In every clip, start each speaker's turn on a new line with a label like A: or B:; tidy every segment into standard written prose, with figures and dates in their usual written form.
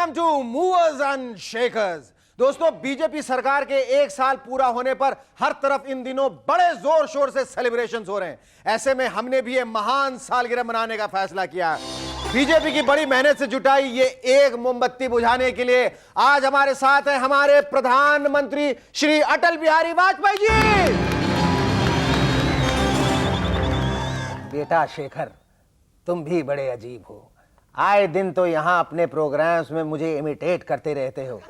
A: Welcome to movers and shakers. दोस्तों, BJP सरकार के 1 साल पूरा होने पर हर तरफ इन दिनों बड़े जोर शोर से सेलिब्रेशंस हो रहे हैं। ऐसे में हमने भी ये महान सालगिरह मनाने का फैसला किया। बीजेपी की बड़ी मेहनत से जुटाई ये एक मोमबत्ती बुझाने के लिए आज हमारे साथ है हमारे प्रधानमंत्री श्री अटल बिहारी वाजपेयी जी।
B: बेटा शेखर, तुम भी बड़े अजीब हो। आए दिन तो यहाँ अपने प्रोग्राम्स में मुझे इमिटेट करते रहते हो,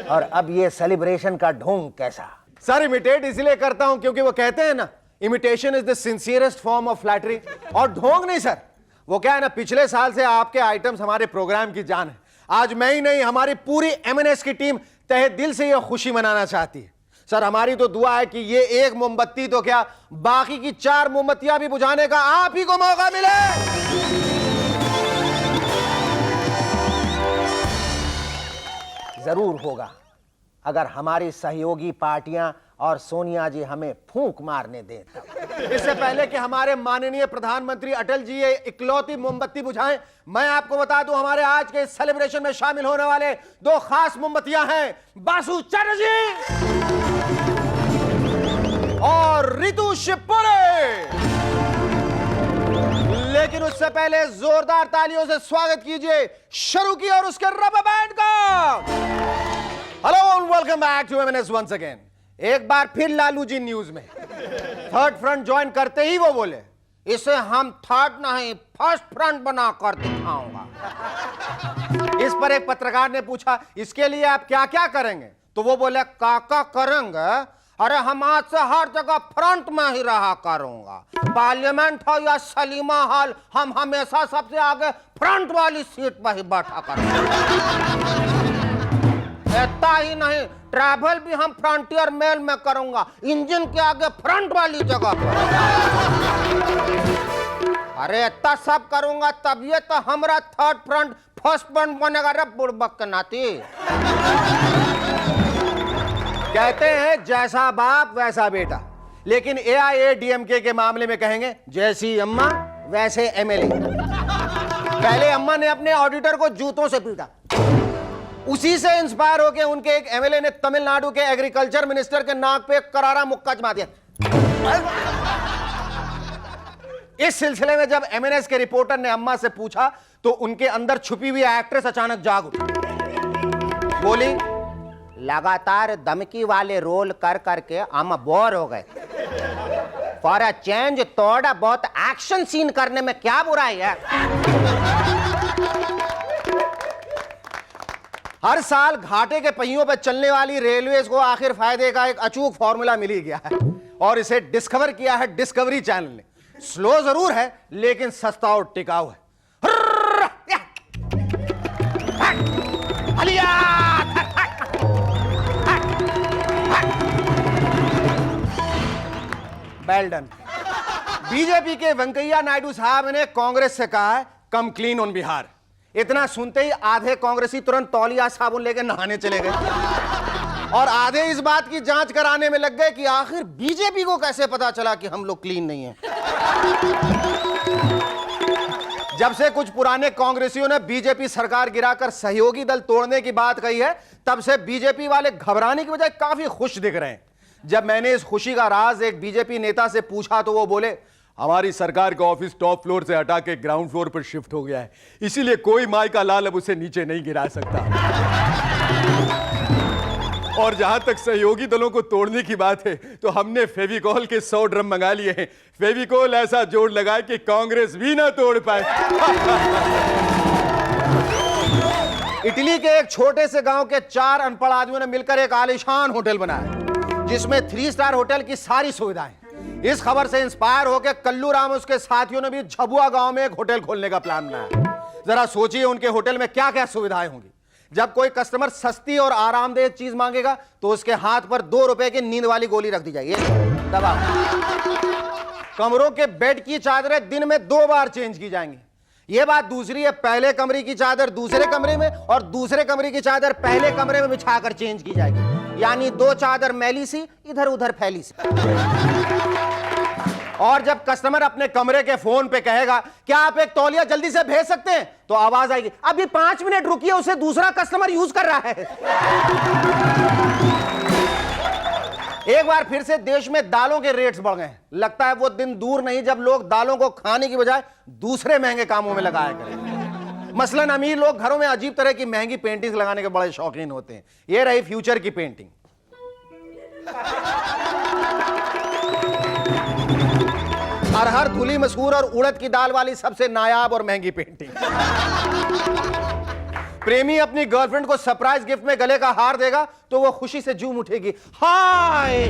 B: और अब ये सेलिब्रेशन का ढोंग कैसा?
A: सर, इमिटेट इसलिए करता हूं क्योंकि वो कहते हैं ना, imitation is the sincerest form of flattery. और ढोंग नहीं सर, वो क्या है ना, पिछले साल से आपके आइटम्स हमारे प्रोग्राम की जान है। आज मैं ही नहीं, हमारी पूरी एमएनएस की टीम तहे दिल से यह खुशी मनाना चाहती है। सर, हमारी तो दुआ है कि ये एक मोमबत्ती तो क्या, बाकी की 4 मोमबत्तियां भी बुझाने का आप ही को मौका मिले।
B: जरूर होगा, अगर हमारी सहयोगी पार्टियां और सोनिया जी हमें फूंक मारने दें तब।
A: इससे पहले कि हमारे माननीय प्रधानमंत्री अटल जी ये इकलौती मोमबत्ती बुझाएं, मैं आपको बता दूं हमारे आज के सेलिब्रेशन में शामिल होने वाले 2 खास मोमबत्तियां हैं, बासु चटर्जी और रितु शिवपुरी। लेकिन उससे पहले जोरदार तालियों से स्वागत कीजिए शुरू की और उसके रबर बैंड का। Hello and welcome back to MNS once again. एक बार फिर लालू जी न्यूज में। थर्ड फ्रंट ज्वाइन करते ही वो बोले, इसे हम थर्ड नहीं फर्स्ट फ्रंट बनाकर दिखाऊंगा। इस पर एक पत्रकार ने पूछा, इसके लिए आप क्या क्या करेंगे? तो वो बोले, काका करेंगे, अरे हम आज से हर जगह फ्रंट में ही रहा करूंगा। पार्लियामेंट हो या सलीमा हॉल, हम हमेशा सबसे आगे फ्रंट वाली सीट पर ही बैठा करेंगे। इतना ही नहीं, ट्रैवल भी हम फ्रंटियर मेल में करूंगा, इंजन के आगे फ्रंट वाली जगह पर। अरे इतना सब करूंगा तब ये तो हमारा थर्ड फ्रंट फर्स्ट फ्रंट बनेगा रे बुड़बक के नाती। कहते हैं जैसा बाप वैसा बेटा, लेकिन एआईएडीएमके के मामले में कहेंगे जैसी अम्मा वैसे एमएलए। पहले अम्मा ने अपने ऑडिटर को जूतों से पीटा, उसी से इंस्पायर होकर उनके एक एमएलए ने तमिलनाडु के एग्रीकल्चर मिनिस्टर के नाक पे करारा मुक्का जमा दिया। इस सिलसिले में जब एमएनएस के रिपोर्टर ने अम्मा से पूछा तो उनके अंदर छुपी हुई एक्ट्रेस अचानक जाग उठी, बोली, लगातार धमकी वाले रोल कर करके हम बोर हो गए। फॉर अ चेंज थोड़ा बहुत एक्शन सीन करने में क्या बुराई है? हर साल घाटे के पहियों पर चलने वाली रेलवेज को आखिर फायदे का एक अचूक फॉर्मूला मिल ही गया है, और इसे डिस्कवर किया है डिस्कवरी चैनल ने। स्लो जरूर है लेकिन सस्ता और टिकाऊ है। Well done. बीजेपी के वेंकैया नायडू साहब ने कांग्रेस से कहा है, कम क्लीन ऑन बिहार। इतना सुनते ही आधे कांग्रेसी तुरंत तौलिया साबुन लेकर नहाने चले गए, और आधे इस बात की जांच कराने में लग गए कि आखिर बीजेपी को कैसे पता चला कि हम लोग क्लीन नहीं हैं। जब से कुछ पुराने कांग्रेसियों ने बीजेपी सरकार गिराकर सहयोगी दल तोड़ने की बात कही है, तब से बीजेपी वाले घबराने की बजाय काफी खुश दिख रहे हैं। जब मैंने इस खुशी का राज एक बीजेपी नेता से पूछा तो वो बोले, हमारी सरकार का ऑफिस टॉप फ्लोर से हटा के ग्राउंड फ्लोर पर शिफ्ट हो गया है, इसीलिए कोई माई का लाल अब उसे नीचे नहीं गिरा सकता। और जहां तक सहयोगी दलों को तोड़ने की बात है, तो हमने फेविकॉल के 100 ड्रम मंगा लिए हैं। फेविकॉल ऐसा जोड़ लगाए कि कांग्रेस भी ना तोड़ पाए। इटली के एक छोटे से गांव के 4 अनपढ़ आदमियों ने मिलकर एक आलीशान होटल बनाया, जिसमें 3 स्टार होटल की सारी सुविधाएं। इस खबर से इंस्पायर होकर कल्लू राम और उसके साथियों ने भी झबुआ गांव में एक होटल खोलने का प्लान बनाया। जरा सोचिए उनके होटल में क्या क्या सुविधाएं होंगी। जब कोई कस्टमर सस्ती और आरामदेह चीज मांगेगा तो उसके हाथ पर 2 रुपए की नींद वाली गोली रख दी जाएगी, दबा। कमरों के बेड की चादरें दिन में 2 बार चेंज की जाएंगी। यह बात दूसरी है, पहले कमरे की चादर दूसरे कमरे में और दूसरे कमरे की चादर पहले कमरे में बिछाकर चेंज की जाएगी, यानी 2 चादर मैली सी इधर उधर फैली सी। और जब कस्टमर अपने कमरे के फोन पे कहेगा क्या आप एक तौलिया जल्दी से भेज सकते हैं, तो आवाज आएगी अभी 5 मिनट रुकिए, उसे दूसरा कस्टमर यूज कर रहा है। एक बार फिर से देश में दालों के रेट्स बढ़ गए हैं। लगता है वो दिन दूर नहीं जब लोग दालों को खाने की बजाय दूसरे महंगे कामों में लगाया करेंगे। मसलन अमीर लोग घरों में अजीब तरह की महंगी पेंटिंग्स लगाने के बड़े शौकीन होते हैं। ये रही फ्यूचर की पेंटिंग। अरहर, धुली मसूर और उड़द की दाल वाली सबसे नायाब और महंगी पेंटिंग। प्रेमी अपनी गर्लफ्रेंड को सरप्राइज गिफ्ट में गले का हार देगा तो वो खुशी से झूम उठेगी, हाय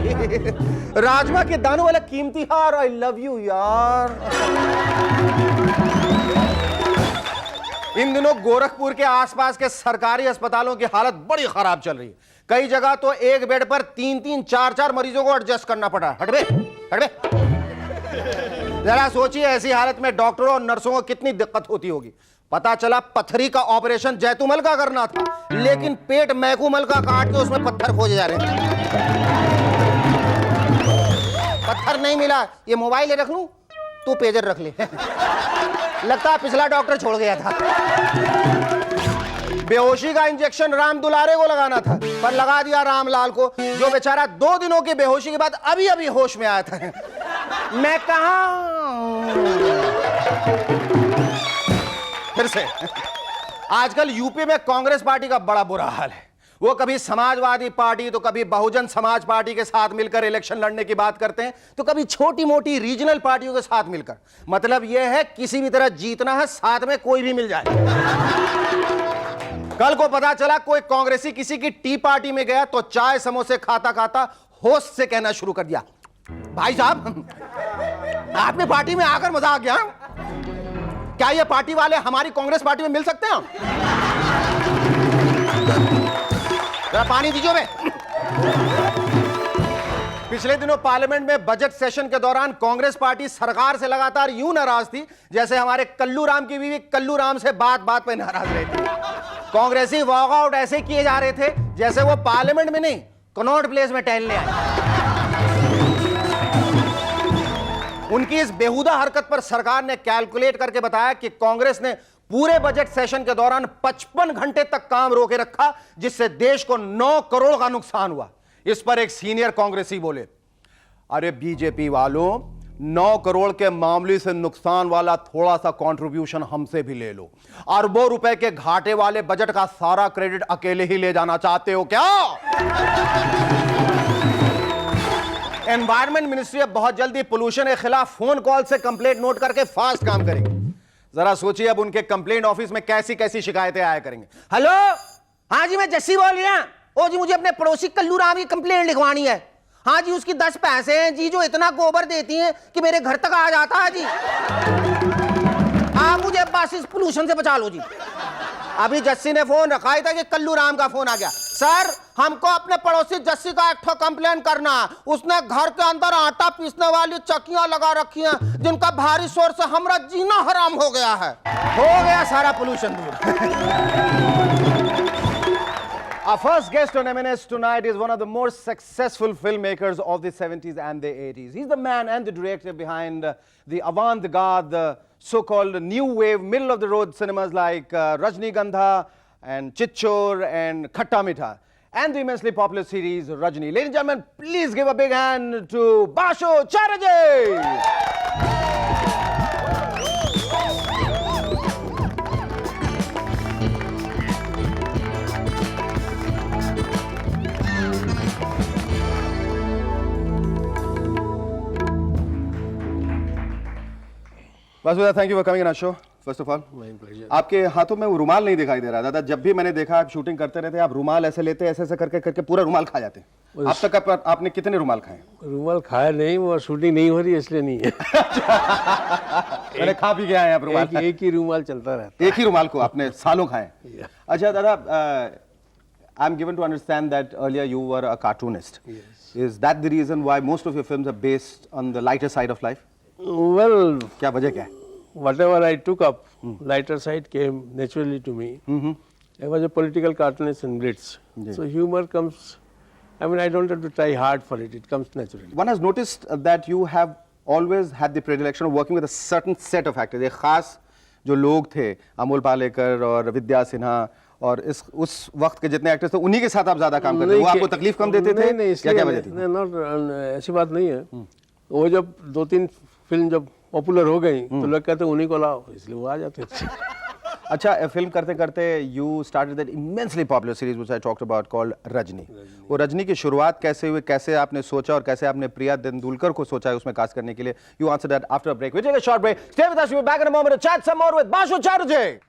A: राजमा के दानों वाला कीमती हार, आई लव यू यार। इन दिनों गोरखपुर के आसपास के सरकारी अस्पतालों की हालत बड़ी खराब चल रही है। कई जगह तो एक बेड पर 3-3, 4-4 मरीजों को एडजस्ट करना पड़ा। हटबे हटबे। जरा सोचिए ऐसी हालत में डॉक्टरों और नर्सों को कितनी दिक्कत होती होगी। पता चला पत्थरी का ऑपरेशन जैतूमल का करना था, लेकिन पेट मैकूमल का काट के उसमें पत्थर खोजे जा रहे थे। पत्थर नहीं मिला, ये मोबाइल रख लूं, तू पेजर रख ले। लगता पिछला डॉक्टर छोड़ गया था। बेहोशी का इंजेक्शन राम दुलारे को लगाना था, पर लगा दिया रामलाल को, जो बेचारा 2 दिनों की बेहोशी के बाद अभी अभी होश में आया था। मैं कहां फिर से। आजकल यूपी में कांग्रेस पार्टी का बड़ा बुरा हाल है। वो कभी समाजवादी पार्टी तो कभी बहुजन समाज पार्टी के साथ मिलकर इलेक्शन लड़ने की बात करते हैं, तो कभी छोटी मोटी रीजनल पार्टियों के साथ मिलकर। मतलब यह है किसी भी तरह जीतना है, साथ में कोई भी मिल जाए। कल को पता चला कोई कांग्रेसी किसी की टी पार्टी में गया तो चाय समोसे खाता खाता होश से कहना शुरू कर दिया, भाई साहब आपने पार्टी में आकर मजा आ गया, क्या ये पार्टी वाले हमारी कांग्रेस पार्टी में मिल सकते हैं? जरा पानी दीजिए बे। पिछले दिनों पार्लियामेंट में बजट सेशन के दौरान कांग्रेस पार्टी सरकार से लगातार यूं नाराज थी जैसे हमारे कल्लू राम की बीवी कल्लू राम से बात बात पे नाराज रहती। कांग्रेसी वॉकआउट ऐसे किए जा रहे थे जैसे वो पार्लियामेंट में नहीं, कनॉट प्लेस में टहलने आए। उनकी इस बेहुदा हरकत पर सरकार ने कैलकुलेट करके बताया कि कांग्रेस ने पूरे बजट सेशन के दौरान 55 घंटे तक काम रोके रखा, जिससे देश को 9 करोड़ का नुकसान हुआ। इस पर एक सीनियर कांग्रेसी बोले, अरे बीजेपी वालों, 9 करोड़ के मामले से नुकसान वाला थोड़ा सा कंट्रीब्यूशन हमसे भी ले लो। अरबों रुपए के घाटे वाले बजट का सारा क्रेडिट अकेले ही ले जाना चाहते हो क्या? एनवायरमेंट मिनिस्ट्री अब बहुत जल्दी पोल्यूशन के खिलाफ फोन कॉल से कंप्लेंट नोट करके फास्ट काम करेगी। जरा सोचिए अब उनके कंप्लेंट ऑफिस में कैसी कैसी शिकायतें आया करेंगे। हेलो, हाँ जी मैं जस्सी बोल रही हूं। ओ जी मुझे अपने पड़ोसी कल्लू राम की कंप्लेंट लिखवानी है। हाँ जी उसकी 10 पैसे हैं जी, जो इतना गोबर देती हैं कि मेरे घर तक आ जाता है जी। आप मुझे बस इस पोल्यूशन से बचा लो जी। अभी जस्सी ने फोन रखा ही था कि कल्लू राम का फोन आ गया। सर हमको अपने पड़ोसी जस्सी का एक ठो कंप्लेन करना है। उसने घर के अंदर आटा पीसने वाली चक्कियां लगा रखी हैं जिनका भारी शोर से हमारा जीना हराम हो गया है। हो गया सारा पोल्यूशन दूर। Our first guest on M&S tonight is one of the more successful filmmakers of the 70s and the 80s. He's the man and the director behind the avant-garde, the so-called new wave, middle-of-the-road cinemas like Rajnigandha and Chichor and Khatta Mitha, and the immensely popular series Rajni. Ladies and gentlemen, please give a big hand to Basho Chatterjee! Vasudev, thank you for coming on our show. First of all आपके हाथों में वो रुमाल नहीं दिखाई दे रहा दादा। जब भी मैंने देखा आप शूटिंग करते रहते आप रुमाल ऐसे लेते ऐसे ऐसे करके करके पूरा रुमाल खा जाते। अब तक आपने कितने रुमाल खाए?
C: रुमाल खाया नहीं, वो शूटिंग नहीं हो रही इसलिए नहीं है।
A: मैंने खा पी के आए आप रुमाल?
C: एक ही रुमाल चलता रहता।
A: एक ही रुमाल को आपने सालों खाए? अच्छा दादा, I am given to understand that earlier you were a cartoonist. Is that the reason why most of your films are based on the lighter side of life?
C: Well,
A: क्या वजह क्या है?
C: whatever I took up, lighter side came naturally to me. I was a political cartoonist in Blitz. So humor comes, I mean, I don't have to try hard for it. It comes naturally.
A: One has noticed that you have always had the predilection of working with a certain set of actors. एक खास जो लोग थे, अमोल पालेकर और विद्या सिन्हा और उस वक्त के जितने एक्टर्स थे उन्हीं के साथ आप ज्यादा काम करते थे। वो आपको तकलीफ कम देते थे? क्या वजह थी?
C: नहीं, ऐसी बात नहीं है। वो जब 2-3 फिल्म जब पॉपुलर हो गई तो लोग कहते उन्हीं को लाओ, इसलिए वो आ जाते थे।
A: अच्छा, फिल्म करते करते you started that immensely popular series which I talked about called Rajni. वो रजनी की शुरुआत कैसे हुई, कैसे आपने सोचा और कैसे आपने प्रिया तेंदुलकर को सोचा है उसमें कास्ट करने के लिए? You answer that after a break. We take a short break. Stay with us, we will be back in a moment to chat some more with Basu Chatterjee.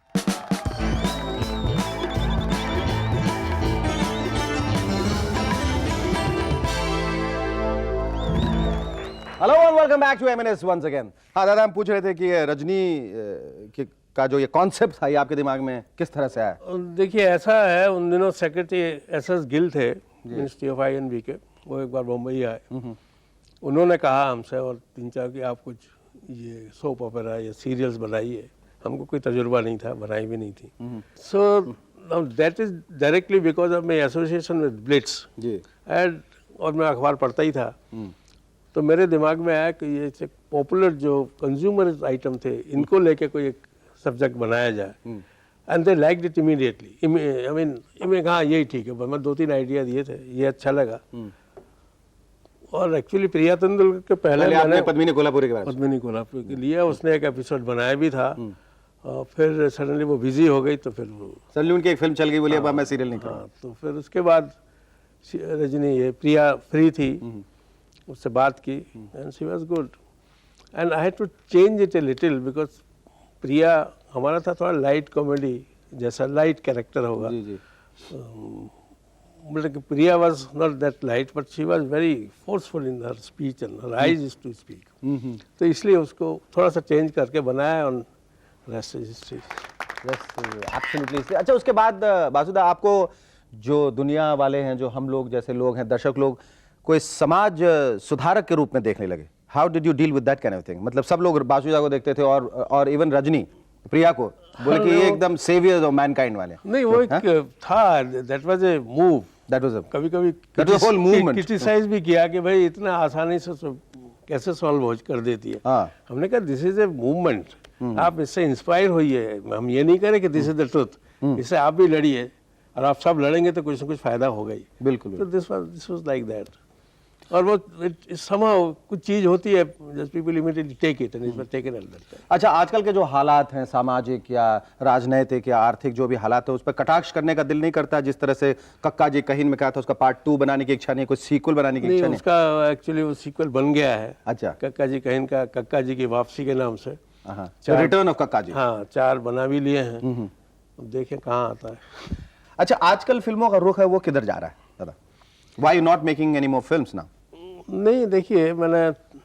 A: Hello and welcome back to MNS once again. हाँ दादा, हम पूछ रहे थे कि रजनी का जो ये कॉन्सेप्ट था ये आपके दिमाग में किस तरह से आया?
C: देखिए, ऐसा है, उन दिनों सेक्रेटरी एसएस गिल थे मिनिस्ट्री ऑफ INB के, वो एक बार बम्बई आए। उन्होंने कहा हमसे और 3-4 कि आप कुछ ये सोप ओपेरा या सीरियल्स बनाइए। हमको कोई तजुर्बा नहीं था, बनाई भी नहीं थी। So that is directly because of my association with Blitz and, और मैं अखबार पढ़ता ही था। तो मेरे दिमाग में आया कि ये पॉपुलर जो कंज्यूमर आइटम थे इनको लेके कोई एक सब्जेक्ट बनाया जाए। And they liked it immediately. I mean कहा यही ठीक है। मैं 2-3 आइडिया दिए थे, ये अच्छा लगा। और एक्चुअली प्रिया तेंदुलकर के पहले मैंने
A: पद्मिनी कोल्हापुरी के बारे में
C: पद्मिनी कोल्हापुरी के लिए उसने एक एपिसोड बनाया भी था। और फिर सडनली वो बिजी हो गई तो फिर वो
A: सडनली उनकी एक फिल्म चल गई, बोलिए अब मैं सीरियल नहीं करूँगा।
C: तो फिर उसके बाद रजनी, ये प्रिया फ्री थी, उससे बात की and she was good and I had to change it a little because Priya हमारा था थोड़ा लाइट कॉमेडी जैसा, लाइट कैरेक्टर होगा। मतलब Priya was not that light but she was very forceful in her speech and her eyes is to speak. तो इसलिए उसको थोड़ा सा चेंज करके बनाया और रेस्ट इज हिस्ट्री।
A: एब्सोल्युटली। अच्छा, उसके बाद बासुदा, आपको जो दुनिया वाले हैं, जो हम लोग जैसे लोग हैं, दर्शक लोग, कोई समाज सुधारक के रूप में देखने लगे। How did you deal with that kind of thing? मतलब सब लोग बासुदा को देखते थे और इवन रजनी, प्रिया को बोले कि ये एकदम सेवियर ऑफ मैनकाइंड वाले।
C: नहीं, वो एक था, that was a move.
A: That was
C: कभी-कभी
A: that was whole movement
C: criticise भी किया कि भाई इतना आसानी से कैसे सॉल्व कर देती है। हमने कहा दिस इज ए मूवमेंट, आप इससे इंस्पायर होइए। हम ये नहीं करें कि दिस इज द ट्रुथ, इससे आप भी लड़िए और आप सब लड़ेंगे तो कुछ ना कुछ फायदा होगा ही।
A: बिल्कुल।
C: तो दिस वाज लाइक दैट। और वो somehow कुछ चीज होती है, just people immediately take it and it was taken at that time.
A: अच्छा, आजकल के जो हालात हैं, सामाजिक या राजनीतिक या आर्थिक जो भी हालात है, उस पर कटाक्ष करने का दिल नहीं करता? जिस तरह से कक्का जी कहीं में कहा था उसका पार्ट 2 बनाने की इच्छा नहीं, कुछ सीक्वल बनाने की इच्छा नहीं?
C: उसका एक्चुअली वो सीक्वल बन गया है।
A: अच्छा,
C: कक्का जी कहीं का, कक्का जी की वापसी के नाम से
A: रिटर्न ऑफ कक्का जी।
C: हाँ, 4 बना भी लिए हैं, देखें कहाँ आता है।
A: अच्छा, आजकल फिल्मों का रुख है वो किधर जा रहा है दादा? Why you not making any more films now?
C: नहीं, देखिए, मैंने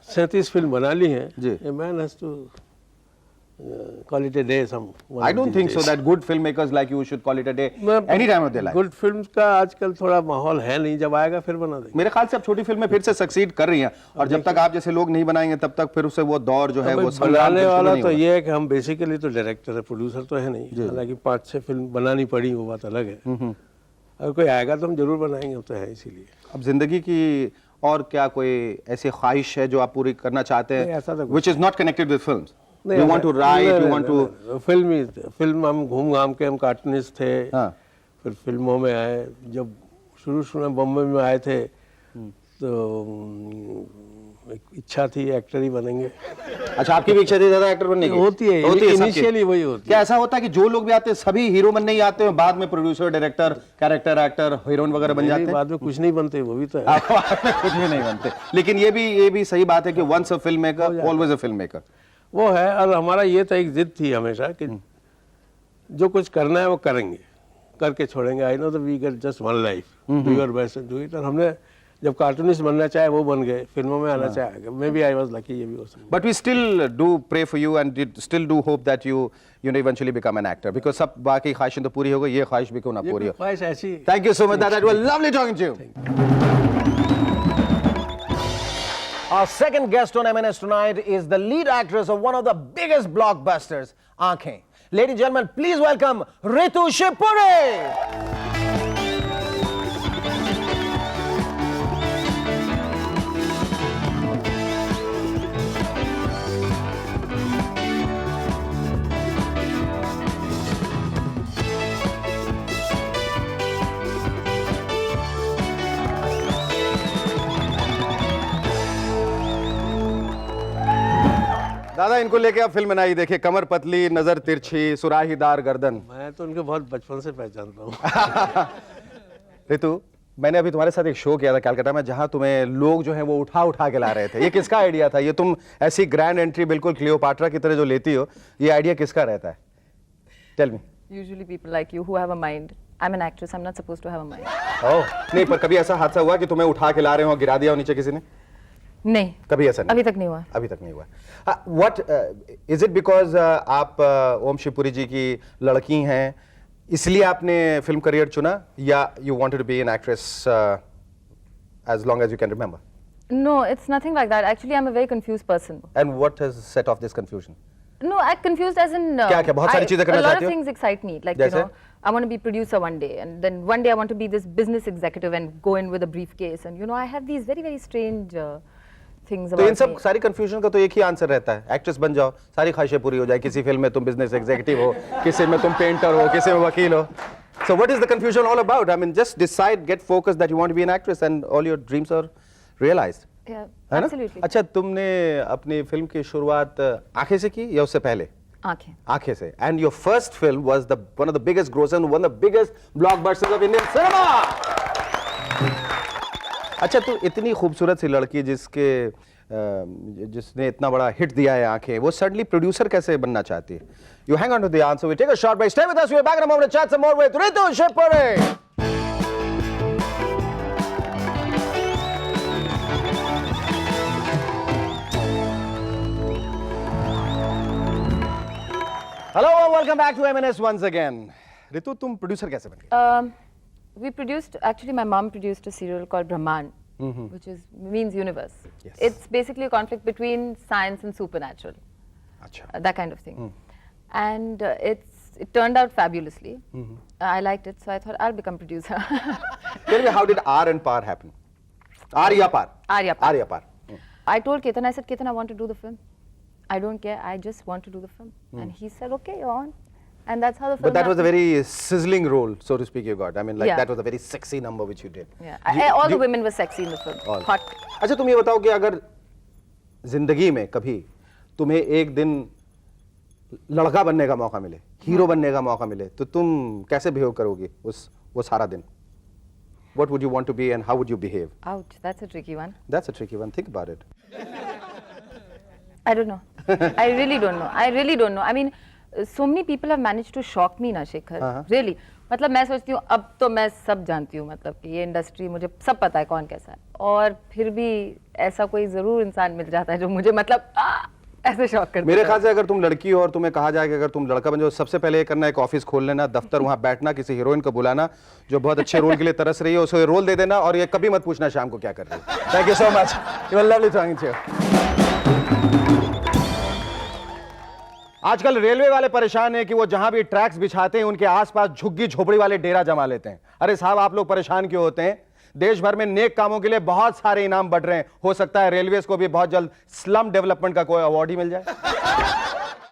C: 37 फिल्म बना ली हैं।
A: जी।
C: A man has to call it a day some.
A: I don't think so that good filmmakers like you should call it a day any time of their life.
C: Good films का आजकल थोड़ा माहौल है नहीं, जब आएगा फिर बना देंगे।
A: मेरे ख्याल से अब छोटी फिल्में फिर से सक्सीड कर रही हैं और जब तक आप जैसे लोग नहीं बनाएंगे तब तक फिर उसे वो दौर जो है वो
C: बनाने वाला तो ये है कि हम बेसिकली तो डायरेक्टर है, प्रोड्यूसर तो है नहीं। हालांकि 5-6 फिल्म बनानी पड़ी, वो बात अलग है। अगर कोई आएगा तो हम जरूर बनाएंगे, वो तो है। इसीलिए अब
A: जिंदगी की और क्या कोई ऐसी ख्वाहिश है जो आप पूरी करना चाहते हैं, which is not connected with films? You want to write, you want to
C: film हम घूम घाम के, हम कार्टूनिस्ट थे। फिर फिल्मों में आए, जब शुरू में बम्बई में आए थे तो एक इच्छा थी एक्टर ही बनेंगे।
A: अच्छा, आपकी भी इच्छा थी ज्यादा एक्टर बनने की?
C: होती है इनिशियली, वही होती है।
A: क्या ऐसा होता है कि जो लोग भी आते हैं सभी हीरो बनने ही आते हैं, बाद में producer, director, character actor, heroine वगैरह बन जाते हैं?
C: बाद में कुछ नहीं बनते, वो भी तो है।
A: कुछ भी नहीं बनते, लेकिन ये भी सही बात है कि once a film maker always a film maker.
C: वो है। और हमारा ये था, एक जिद थी हमेशा कि जो कुछ करना है वो करेंगे, करके छोड़ेंगे। I know that we get just one life, do your best and do it. और हमने जब कार्टूनिस्ट बनना चाहे वो बन गए, फिल्मों में आना चाहे, maybe I was lucky, ये भी हो सकता है।
A: But we still do pray for you and still do hope that you know eventually become an actor, because सब बाकी ख्वाहिशें तो पूरी हो गई, ये ख्वाहिश भी क्यों ना पूरी हो।
C: ख्वाहिश ऐसी।
A: Thank you so much, that was lovely talking to you. Our second guest on MNS tonight is the lead actress of one of the biggest blockbusters, Aankhein. Ladies and gentlemen, please welcome Ritu Shivpuri. दादा इनको लेके आप film बनाई, देखिए कमर पतली, नजर तिरछी, सुराहीदार गर्दन।
C: मैं तो उनके बहुत बचपन से पहचानता हूँ।
A: रितु, मैंने अभी तुम्हारे साथ एक शो किया था कलकत्ता में, जहां तुम्हें लोग जो है वो उठा उठा के ला रहे थे। ये किसका आइडिया था? ये तुम ऐसी ग्रैंड एंट्री बिल्कुल क्लियोपाट्रा की तरह जो लेती हो, ये आइडिया किसका रहता है? Tell me.
D: Usually people like you who have a mind. I'm an actress, I'm not supposed to have a mind.
A: ओह, नहीं, पर कभी ऐसा हादसा हुआ कि तुम्हें उठा के ला रहे हो और गिरा दिया हो नीचे किसी ने?
D: नहीं,
A: कभी ऐसा नहीं?
D: अभी तक नहीं हुआ।
A: अभी तक नहीं हुआ। व्हाट इज इट बिकॉज आप ओम शिवपुरी जी की लड़की हैं इसलिए आपने फिल्म करियर चुना, या you wanted to be an actress as long as you can remember?
D: No, it's nothing like that. Actually, I'm a very confused person.
A: And what has set of this confusion?
D: No, I'm confused as in
A: क्या बहुत सारी चीजें करना
D: a lot
A: चाहती
D: of
A: हो?
D: things excite me. Like
A: जैसे?
D: you know, I want to be producer one day, and then one day I want to be this business executive and go in with a briefcase, and you know, I have these very very strange things
A: तो
D: about
A: इन सब
D: me.
A: सारी confusion का तो एक ही answer रहता है, actress बन जाओ, सारी ख्वाहिशें पूरी हो जाए। किसी फिल्म में तुम बिजनेस एग्जीक्यूटिव हो, किसी में तुम पेंटर हो, किसी में वकील हो। So what is the confusion all about? I mean, just decide, get focused that you want to be an actress, and all your dreams are realized.
D: Yeah,
A: है ना?
D: absolutely.
A: अच्छा, तुमने अपनी फिल्म की शुरुआत आंखें से की या उससे पहले?
D: आंखें।
A: आंखें से। And your first film was one of the biggest grossers and one of the biggest blockbusters of Indian cinema. अच्छा, तो इतनी खूबसूरत सी लड़की जिसने इतना बड़ा हिट दिया है आंखें, वो सडनली प्रोड्यूसर कैसे बनना चाहती है? You hang on to the answer. We take a short break. Stay with us. We're back in a moment to chat some more with Ritu Shivpuri. Hello and welcome back to M&S once again. Ritu, तुम producer कैसे बन गई?
D: We produced, actually my mom produced a serial called Brahman, which means universe.
A: Yes.
D: It's basically a conflict between science and supernatural,
A: अच्छा।
D: that kind of thing. And it turned out fabulously. I liked it, so I thought I'll become producer.
A: Tell me, how did R and Par happen? Arya Par.
D: Arya Par.
A: Arya Par.
D: I told Ketan, I said, Ketan, I want to do the film. I don't care, I just want to do the film. And he said, okay, you're on. And that's how the film
A: But that was a
D: happened.
A: very sizzling role, so to speak, you got. I mean, like,
D: Yeah.
A: that was a very sexy number which you did.
D: Yeah.
A: Do you-
D: All
A: do
D: the
A: you-
D: women were sexy in the film.
A: All.
D: Hot.
A: अच्छा, तुम ये बताओ कि अगर जिंदगी में कभी तुम्हें एक दिन लड़का बनने का मौका मिले, हीरो बनने का मौका मिले, तो तुम कैसे बिहेव करोगी वो सारा दिन? What would you want to be and how would you behave?
D: Ouch, that's a tricky one.
A: That's a tricky one. Think about it.
D: I don't know. I really don't know. I really don't know. I mean, so many people have managed to shock me ना Shekhar. Really. मतलब मैं सोचती हूँ अब तो मैं सब जानती हूँ, मतलब कि ये इंडस्ट्री मुझे सब पता है कौन कैसा है, और फिर भी ऐसा कोई जरूर इंसान मिल जाता है जो मुझे मतलब ऐसे शॉक कर
A: मेरे ख्याल से अगर तुम लड़की हो और तुम्हें कहा जाए कि अगर तुम लड़का बन जाओ, सबसे पहले ये करना, एक ऑफिस खोल लेना, दफ्तर, वहां बैठना, किसी हीरोइन को बुलाना जो बहुत अच्छे रोल के लिए तरस रही है, उसे रोल दे देना, और ये कभी मत पूछना शाम को क्या कर रही है। Thank you so much, you were lovely talking to you. आजकल रेलवे वाले परेशान हैं कि वो जहां भी ट्रैक्स बिछाते हैं उनके आसपास झुग्गी झोपड़ी वाले डेरा जमा लेते हैं। अरे साहब, आप लोग परेशान क्यों होते हैं? देश भर में नेक कामों के लिए बहुत सारे इनाम बढ़ रहे हैं। हो सकता है रेलवेज को भी बहुत जल्द स्लम डेवलपमेंट का कोई अवार्ड ही मिल जाए।